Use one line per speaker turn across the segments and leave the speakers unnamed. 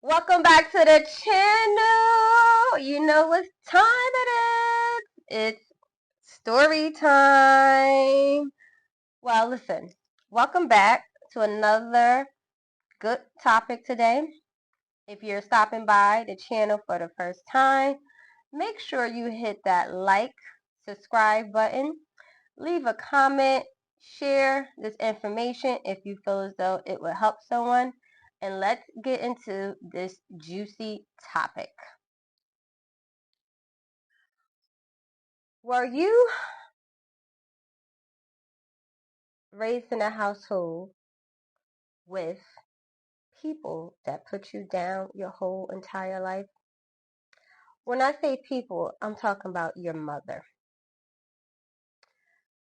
Welcome back to the channel. You know what time it is. It's story time. Well, listen, welcome back to another good topic today. If you're stopping by the channel for the first time, make sure you hit that like, subscribe button, leave a comment, share this information if you feel as though it will help someone, and let's get into this juicy topic. Were you raised in a household with people that put you down your whole entire life? When I say people, I'm talking about your mother.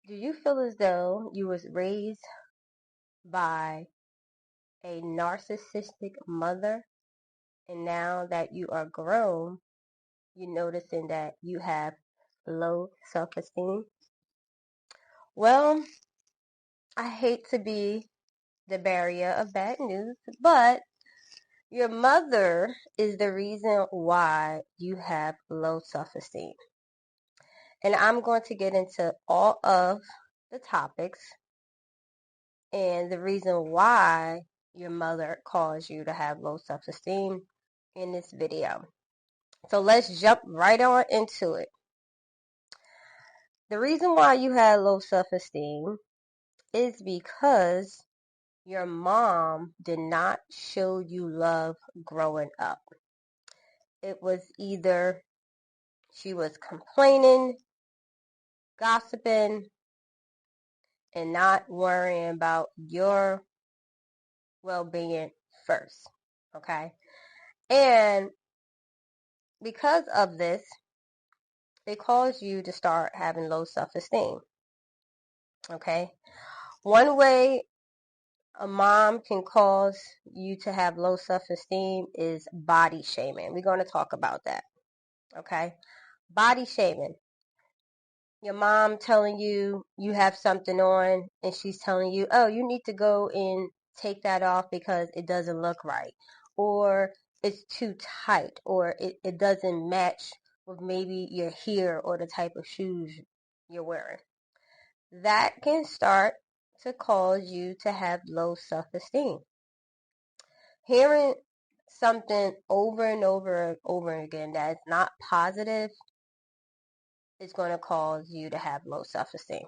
Do you feel as though you was raised by a narcissistic mother, and now that you are grown, you're noticing that you have low self-esteem? Well, I hate to be the bearer of bad news, but your mother is the reason why you have low self-esteem. And I'm going to get into all of the topics and the reason why your mother caused you to have low self-esteem in this video. So let's jump right on into it. The reason why you had low self-esteem is because your mom did not show you love growing up. It was either she was complaining, gossiping, and not worrying about your well-being first. Okay? And because of this, it caused you to start having low self-esteem. Okay? One way a mom can cause you to have low self-esteem is body shaming. We're going to talk about that. Okay? Body shaming. Your mom telling you you have something on and she's telling you, oh, you need to go and take that off because it doesn't look right, or it's too tight, or it doesn't match with maybe your hair or the type of shoes you're wearing. That can start to cause you to have low self-esteem. Hearing something over and over and over again that is not positive is going to cause you to have low self-esteem.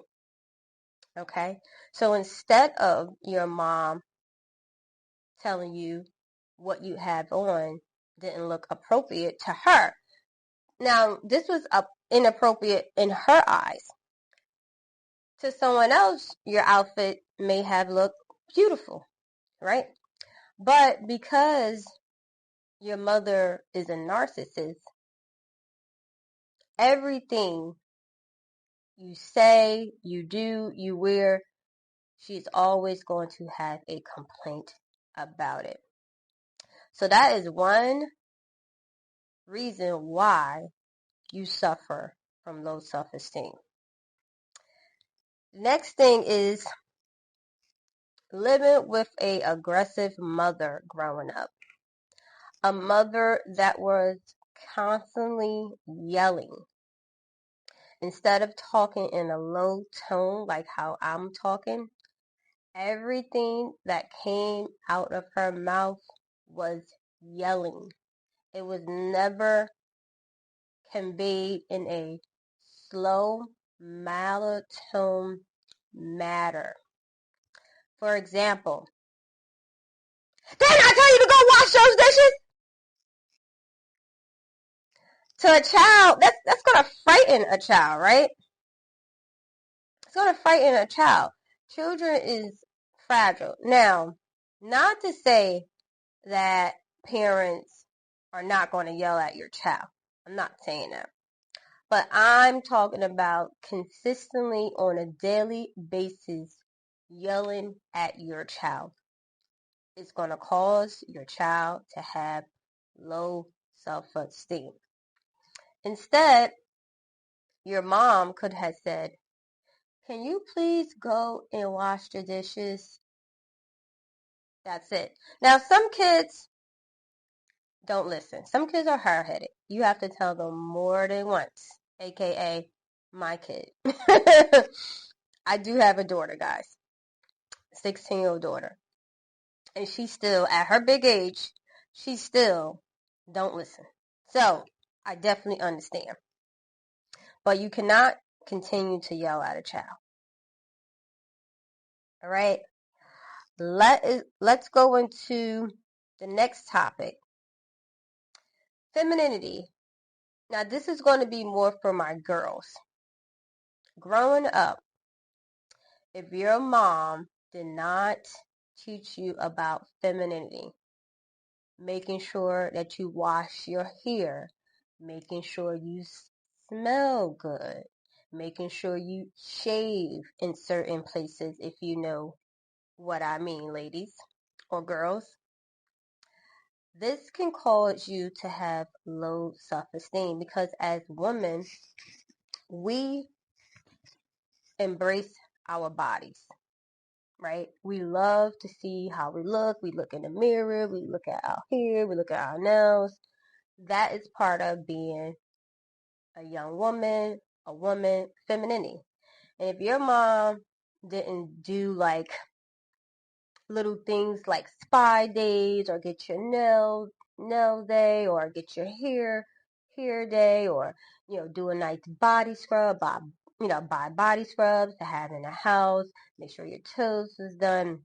Okay? So instead of your mom telling you what you have on didn't look appropriate to her. Now, this was inappropriate in her eyes. To someone else, your outfit may have looked beautiful, right? But because your mother is a narcissist, everything you say, you do, you wear, she's always going to have a complaint about it. So that is one reason why you suffer from low self-esteem. Next thing is living with a aggressive mother growing up. A mother that was constantly yelling. Instead of talking in a low tone like how I'm talking, everything that came out of her mouth was yelling. It was never conveyed in a slow, mild tone manner. For example, didn't I tell you to go wash those dishes? To a child, that's gonna frighten a child, right? It's gonna frighten a child. Children is fragile. Now, not to say that parents are not going to yell at your child. I'm not saying that. But I'm talking about consistently on a daily basis yelling at your child. It's going to cause your child to have low self-esteem. Instead, your mom could have said, can you please go and wash the dishes? That's it. Now, some kids don't listen. Some kids are hard-headed. You have to tell them more than once, aka my kid. I do have a daughter, guys, 16-year-old daughter. And she still, at her big age, she still don't listen. So I definitely understand. But you cannot continue to yell at a child. All right? Let's go into the next topic. Femininity. Now, this is going to be more for my girls. Growing up, if your mom did not teach you about femininity, making sure that you wash your hair, making sure you smell good, making sure you shave in certain places, if you know what I mean, ladies or girls. This can cause you to have low self-esteem because as women, we embrace our bodies, right? We love to see how we look. We look in the mirror. We look at our hair. We look at our nails. That is part of being a young woman, a woman, femininity. And if your mom didn't do like little things like spa days or get your nail day or get your hair day or do a nice body scrub, buy body scrubs to have in the house, make sure your toes is done.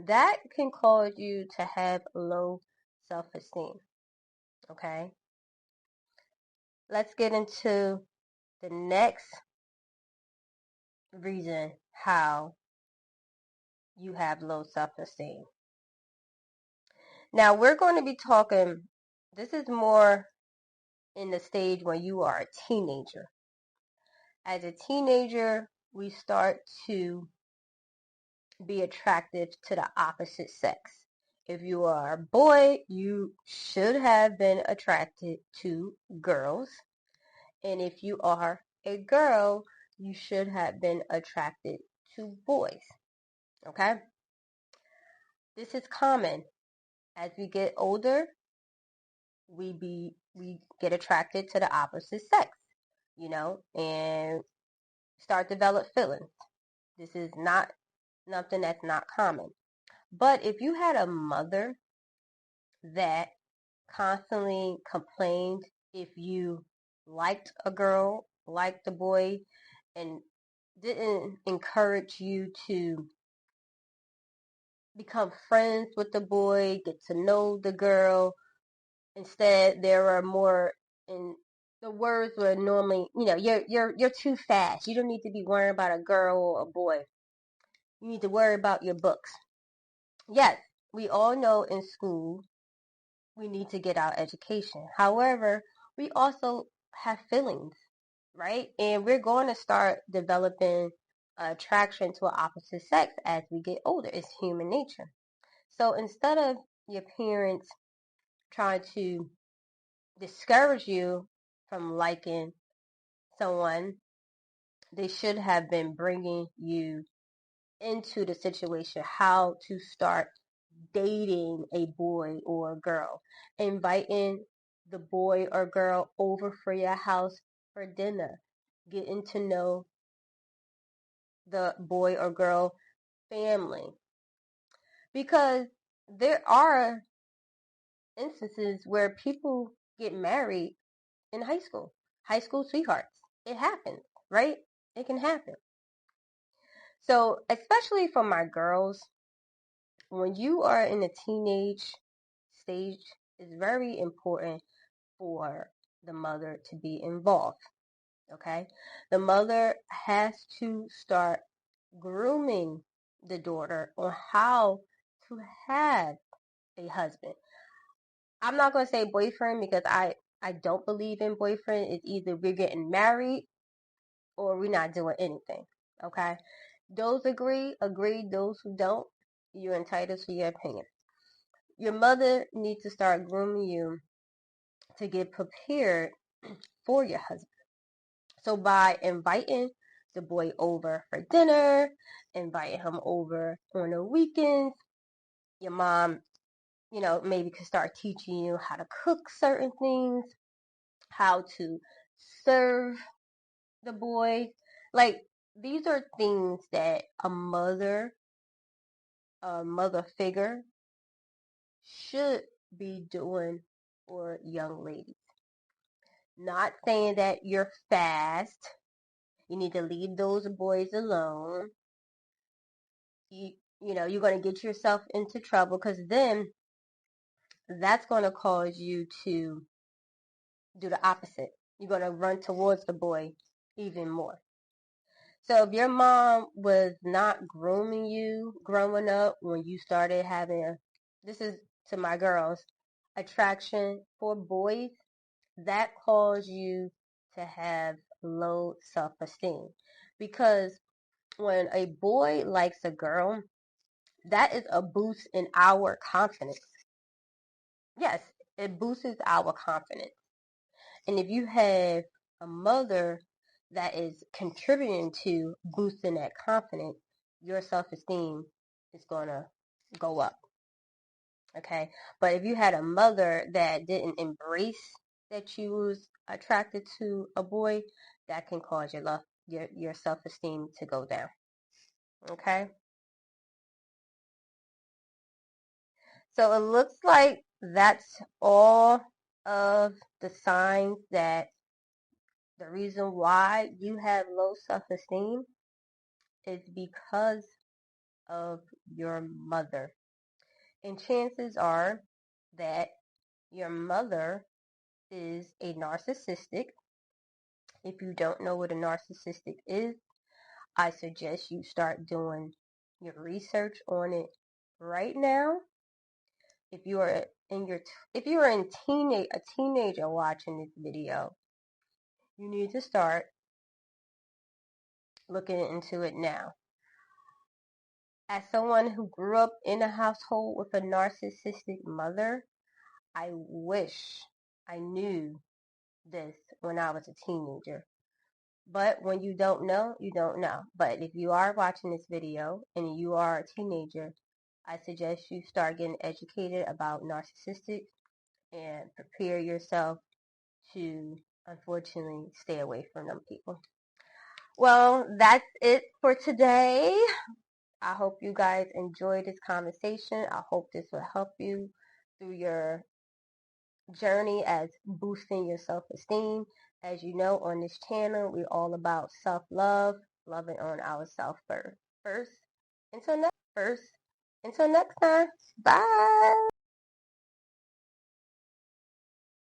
That can cause you to have low self-esteem. Okay, let's get into the next reason how you have low self-esteem. Now we're going to be talking, this is more in the stage when you are a teenager. As a teenager, we start to be attracted to the opposite sex. If you are a boy, you should have been attracted to girls. And if you are a girl, you should have been attracted to boys. Okay? This is common. As we get older, we get attracted to the opposite sex, and start develop feelings. This is not nothing that's not common. But if you had a mother that constantly complained if you liked a girl, liked a boy, and didn't encourage you to become friends with the boy, get to know the girl. Instead, there are more, and the words were normally, you're too fast. You don't need to be worrying about a girl or a boy. You need to worry about your books. Yes, we all know in school we need to get our education. However, we also have feelings, right? And we're going to start developing attraction to an opposite sex as we get older. It's human nature. So instead of your parents trying to discourage you from liking someone, they should have been bringing you into the situation, how to start dating a boy or a girl, inviting the boy or girl over for your house for dinner, getting to know the boy or girl family. Because there are instances where people get married in high school sweethearts. It happens, right? It can happen. So, especially for my girls, when you are in the teenage stage, it's very important for the mother to be involved. Okay? The mother has to start grooming the daughter on how to have a husband. I'm not going to say boyfriend because I don't believe in boyfriend. It's either we're getting married or we're not doing anything. Okay? Those agree. Those who don't, you're entitled to your opinion. Your mother needs to start grooming you to get prepared for your husband. So by inviting the boy over for dinner, inviting him over on the weekends, your mom, maybe could start teaching you how to cook certain things, how to serve the boy. Like, these are things that a mother figure should be doing for young ladies. Not saying that you're fast. You need to leave those boys alone. You're going to get yourself into trouble, because then that's going to cause you to do the opposite. You're going to run towards the boy even more. So if your mom was not grooming you growing up, when you started having, this is to my girls, attraction for boys, that caused you to have low self-esteem. Because when a boy likes a girl, that is a boost in our confidence. Yes, it boosts our confidence. And if you have a mother that is contributing to boosting that confidence, your self-esteem is going to go up. Okay? But if you had a mother that didn't embrace that you was attracted to a boy, that can cause your self-esteem to go down. Okay? So it looks like that's all of the signs that the reason why you have low self-esteem is because of your mother. And chances are that your mother is a narcissistic. If you don't know what a narcissistic is, I suggest you start doing your research on it right now. If you are a teenager watching this video, you need to start looking into it now. As someone who grew up in a household with a narcissistic mother, I wish I knew this when I was a teenager. But when you don't know, you don't know. But if you are watching this video and you are a teenager, I suggest you start getting educated about narcissistic and prepare yourself to, unfortunately, stay away from them people. Well, that's it for today. I hope you guys enjoyed this conversation. I hope this will help you through your journey as boosting your self-esteem. As you know, on this channel, we're all about self-love, loving on ourselves first. Until next time, bye.